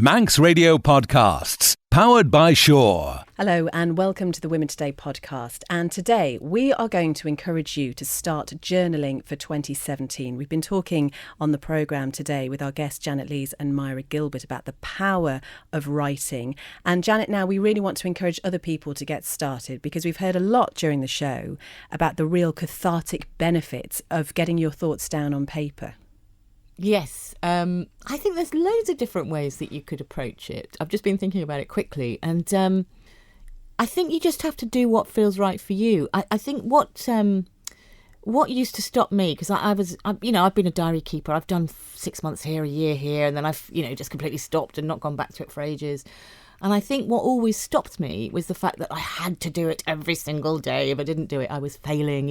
Manx Radio Podcasts, powered by Shaw. Hello and welcome to the Women Today podcast. And today we are going to encourage you to start journaling for 2017. We've been talking on the programme today with our guests Janet Lees and Myra Gilbert about the power of writing. And Janet, now we really want to encourage other people to get started because we've heard a lot during the show about the real cathartic benefits of getting your thoughts down on paper. Yes, I think there's loads of different ways that you could approach it. I've just been thinking about it quickly, and I think you just have to do what feels right for you. I think what used to stop me, because I've been a diary keeper. I've done 6 months here, a year here, and then I've just completely stopped and not gone back to it for ages. And I think what always stopped me was the fact that I had to do it every single day. If I didn't do it, I was failing,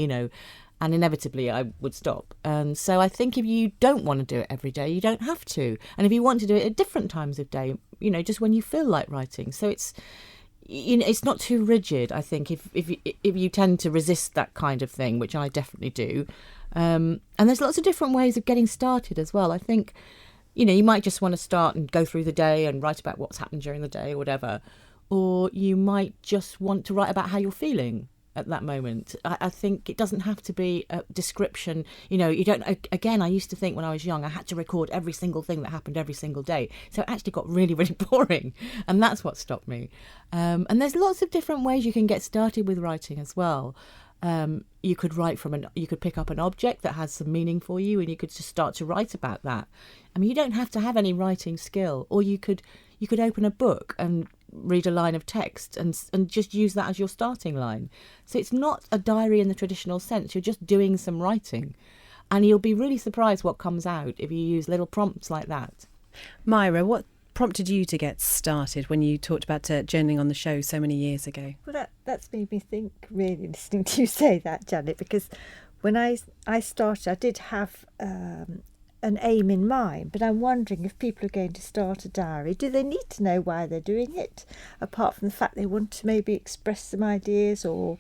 and inevitably I would stop. And so I think if you don't want to do it every day, you don't have to. And if you want to do it at different times of day, just when you feel like writing. So it's not too rigid, I think, if you tend to resist that kind of thing, which I definitely do. And there's lots of different ways of getting started as well. I think, you might just want to start and go through the day and write about what's happened during the day or whatever. Or you might just want to write about how you're feeling at that moment. I think it doesn't have to be a description. You don't. Again, I used to think when I was young, I had to record every single thing that happened every single day. So it actually got really, really boring. And that's what stopped me. And there's lots of different ways you can get started with writing as well. You could you could pick up an object that has some meaning for you and you could just start to write about that. I mean, you don't have to have any writing skill, or you could open a book and read a line of text and just use that as your starting line. So it's not a diary in the traditional sense. You're just doing some writing, and you'll be really surprised what comes out if you use little prompts like that. Myra, what prompted you to get started when you talked about journaling on the show so many years ago? Well, that's made me think, really, listening to you say that, Janet, because when I started, I did have an aim in mind, but I'm wondering if people are going to start a diary, do they need to know why they're doing it, apart from the fact they want to maybe express some ideas or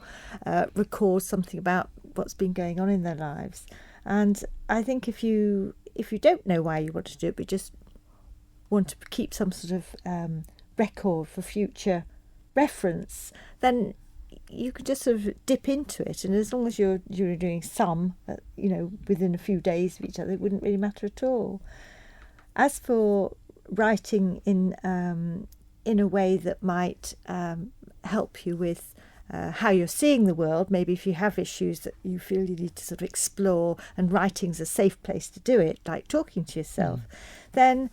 record something about what's been going on in their lives? And I think if you don't know why you want to do it, but just want to keep some sort of record for future reference, then you could just sort of dip into it, and as long as you're doing some, within a few days of each other, it wouldn't really matter at all. As for writing in a way that might help you with how you're seeing the world, maybe if you have issues that you feel you need to sort of explore, and writing's a safe place to do it, like talking to yourself, then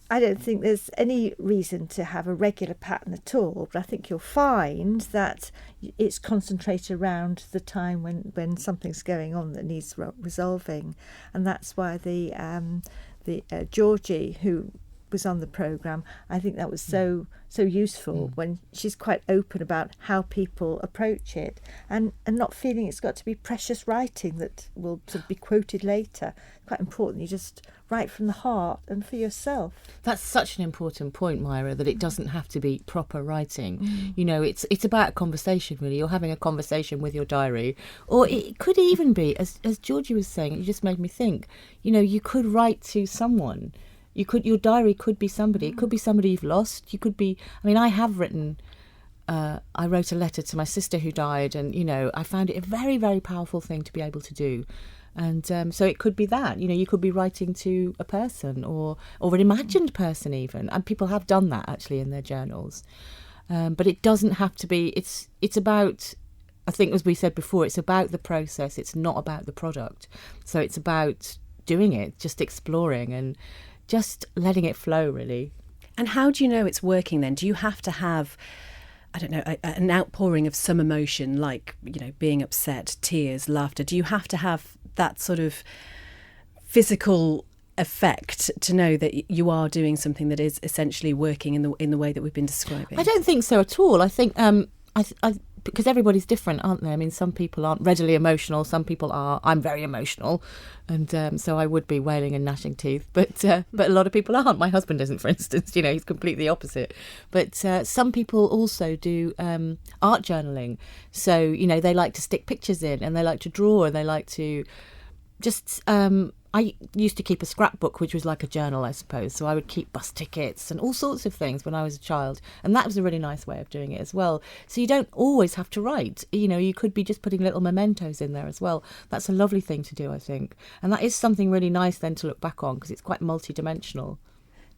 I don't think there's any reason to have a regular pattern at all. But I think you'll find that it's concentrated around the time when something's going on that needs resolving, and that's why the Georgie, who was on the programme, I think that was so useful when she's quite open about how people approach it, and not feeling it's got to be precious writing that will sort of be quoted later. Quite important, you just write from the heart and for yourself. That's such an important point, Myra, that it doesn't have to be proper writing. It's about a conversation, really. You're having a conversation with your diary, or it could even be, as Georgie was saying, it just made me think, you could write to someone. Your diary could be somebody. It could be somebody you've lost. You could be. I mean, I have written. I wrote a letter to my sister who died, and I found it a very, very powerful thing to be able to do. And so it could be that. You could be writing to a person or an imagined person even, and people have done that actually in their journals. But it doesn't have to be. It's about. I think, as we said before, it's about the process. It's not about the product. So it's about doing it, just exploring and just letting it flow, really. And how do you know it's working then? Do you have to have, I don't know, an outpouring of some emotion, like, being upset, tears, laughter? Do you have to have that sort of physical effect to know that you are doing something that is essentially working in the way that we've been describing? I don't think so at all. I think because everybody's different, aren't they? I mean, some people aren't readily emotional, some people are. I'm very emotional, and so I would be wailing and gnashing teeth, but a lot of people aren't. My husband isn't, for instance. He's completely opposite. But some people also do art journaling, so they like to stick pictures in, and they like to draw, and they like to I used to keep a scrapbook, which was like a journal, I suppose. So I would keep bus tickets and all sorts of things when I was a child. And that was a really nice way of doing it as well. So you don't always have to write. You could be just putting little mementos in there as well. That's a lovely thing to do, I think. And that is something really nice then to look back on, because it's quite multidimensional.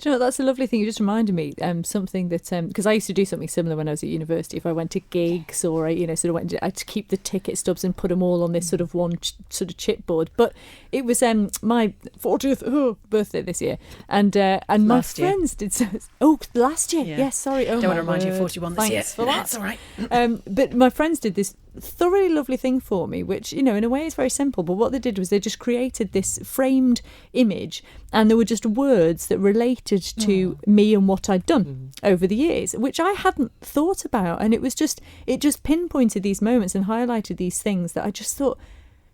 Do you know, that's a lovely thing. You just reminded me something that because I used to do something similar when I was at university. If I went to gigs or I'd keep the ticket stubs and put them all on this sort of one sort of chipboard. But it was my 40th birthday this year, and my friends did so. Oh, last year, yes. Sorry, Don't want to remind you of 41 this year. Thanks for that. That's all right. But my friends did this thoroughly lovely thing for me, which, in a way is very simple, but what they did was they just created this framed image, and there were just words that related to me and what I'd done over the years, which I hadn't thought about. And it just pinpointed these moments and highlighted these things that I just thought,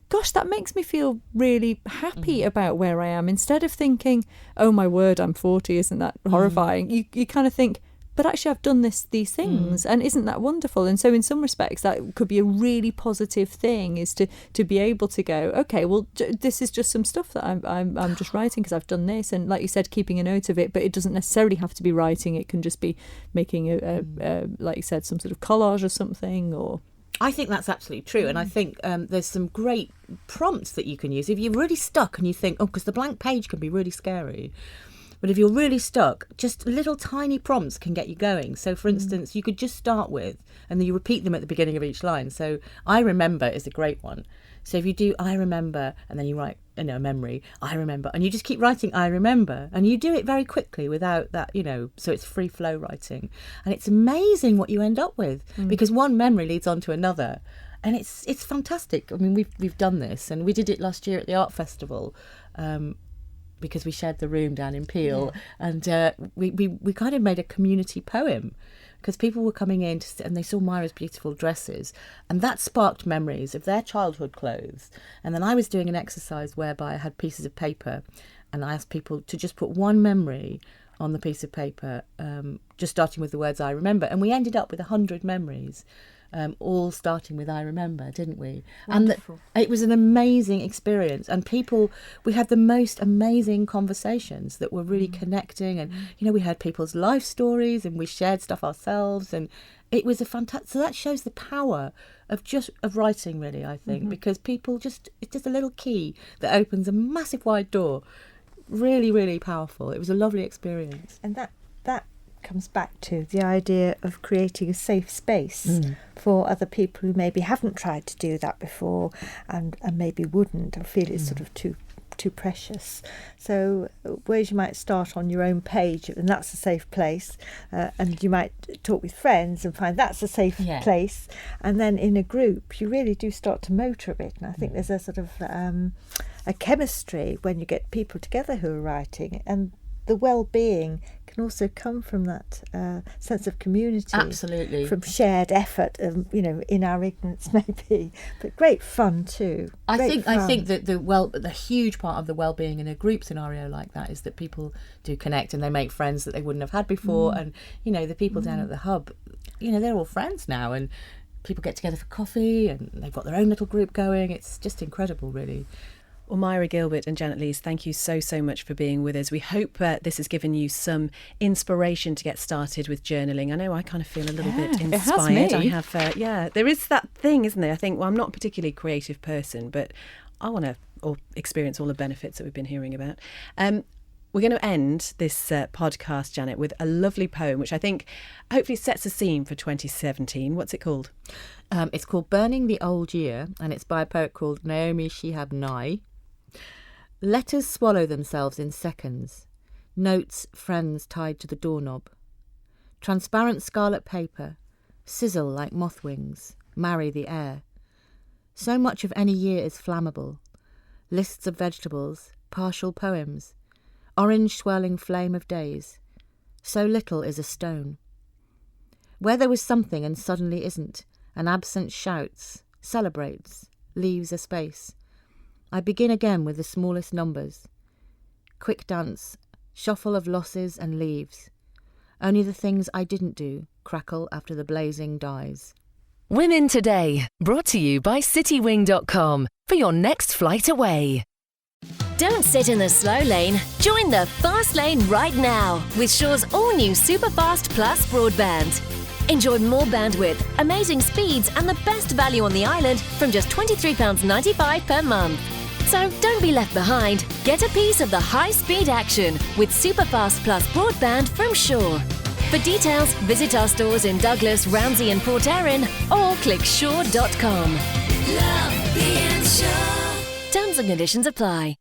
gosh, that makes me feel really happy about where I am, instead of thinking, oh my word, I'm 40, isn't that horrifying? You kind of think, but actually I've done these things, and isn't that wonderful? And so in some respects that could be a really positive thing, is to be able to go, okay, well, this is just some stuff that I'm just writing because I've done this, and like you said, keeping a note of it, but it doesn't necessarily have to be writing. It can just be making a like you said, some sort of collage or something. Or I think that's absolutely true. And I think there's some great prompts that you can use if you're really stuck and you think, because the blank page can be really scary. But if you're really stuck, just little tiny prompts can get you going. So, for instance, you could just start with, and then you repeat them at the beginning of each line. So, I remember is a great one. So if you do I remember, and then you write, memory, I remember, and you just keep writing I remember, and you do it very quickly without that, so it's free flow writing. And it's amazing what you end up with, because one memory leads on to another. And it's fantastic. I mean, we've done this, and we did it last year at the art festival. Because we shared the room down in Peel, and we kind of made a community poem, because people were coming in and they saw Myra's beautiful dresses, and that sparked memories of their childhood clothes. And then I was doing an exercise whereby I had pieces of paper, and I asked people to just put one memory on the piece of paper, just starting with the words I remember, and we ended up with 100 memories. All starting with I remember, didn't we? Wonderful. And it was an amazing experience, and we had the most amazing conversations that were really connecting, and we heard people's life stories, and we shared stuff ourselves, and it was a fantastic. So that shows the power of writing, really, I think, because people it's just a little key that opens a massive wide door. Really, really powerful. It was a lovely experience. And that comes back to the idea of creating a safe space for other people who maybe haven't tried to do that before, and maybe wouldn't, or feel it's sort of too precious. So whereas you might start on your own page, and that's a safe place, and you might talk with friends and find that's a safe place, and then in a group you really do start to motor a bit. And I think there's a sort of a chemistry when you get people together who are writing, and the well-being can also come from that sense of community. Absolutely. From shared effort, in our ignorance maybe, but great fun too. I think that the huge part of the well-being in a group scenario like that is that people do connect, and they make friends that they wouldn't have had before. And the people down at the Hub, they're all friends now, and people get together for coffee, and they've got their own little group going. It's just incredible, really. Well, Myra Gilbert and Janet Lees, thank you so much for being with us. We hope this has given you some inspiration to get started with journaling. I know I kind of feel a little bit inspired. It has me. I have, there is that thing, isn't there? I think, I'm not a particularly creative person, but I want to experience all the benefits that we've been hearing about. We're going to end this podcast, Janet, with a lovely poem, which I think hopefully sets a scene for 2017. What's it called? It's called Burning the Old Year, and it's by a poet called Naomi Shihab Nye. Letters swallow themselves in seconds. Notes, friends tied to the doorknob. Transparent scarlet paper, sizzle like moth wings, marry the air. So much of any year is flammable. Lists of vegetables, partial poems, orange swirling flame of days. So little is a stone. Where there was something and suddenly isn't, an absence shouts, celebrates, leaves a space. I begin again with the smallest numbers. Quick dance, shuffle of losses and leaves. Only the things I didn't do crackle after the blazing dies. Women Today, brought to you by citywing.com for your next flight away. Don't sit in the slow lane. Join the fast lane right now with Shaw's all-new Superfast Plus broadband. Enjoy more bandwidth, amazing speeds and the best value on the island from just £23.95 per month. So don't be left behind. Get a piece of the high-speed action with Superfast Plus broadband from Shaw. For details, visit our stores in Douglas, Ramsey and Port Erin or click shaw.com. Love being Shaw. Terms and conditions apply.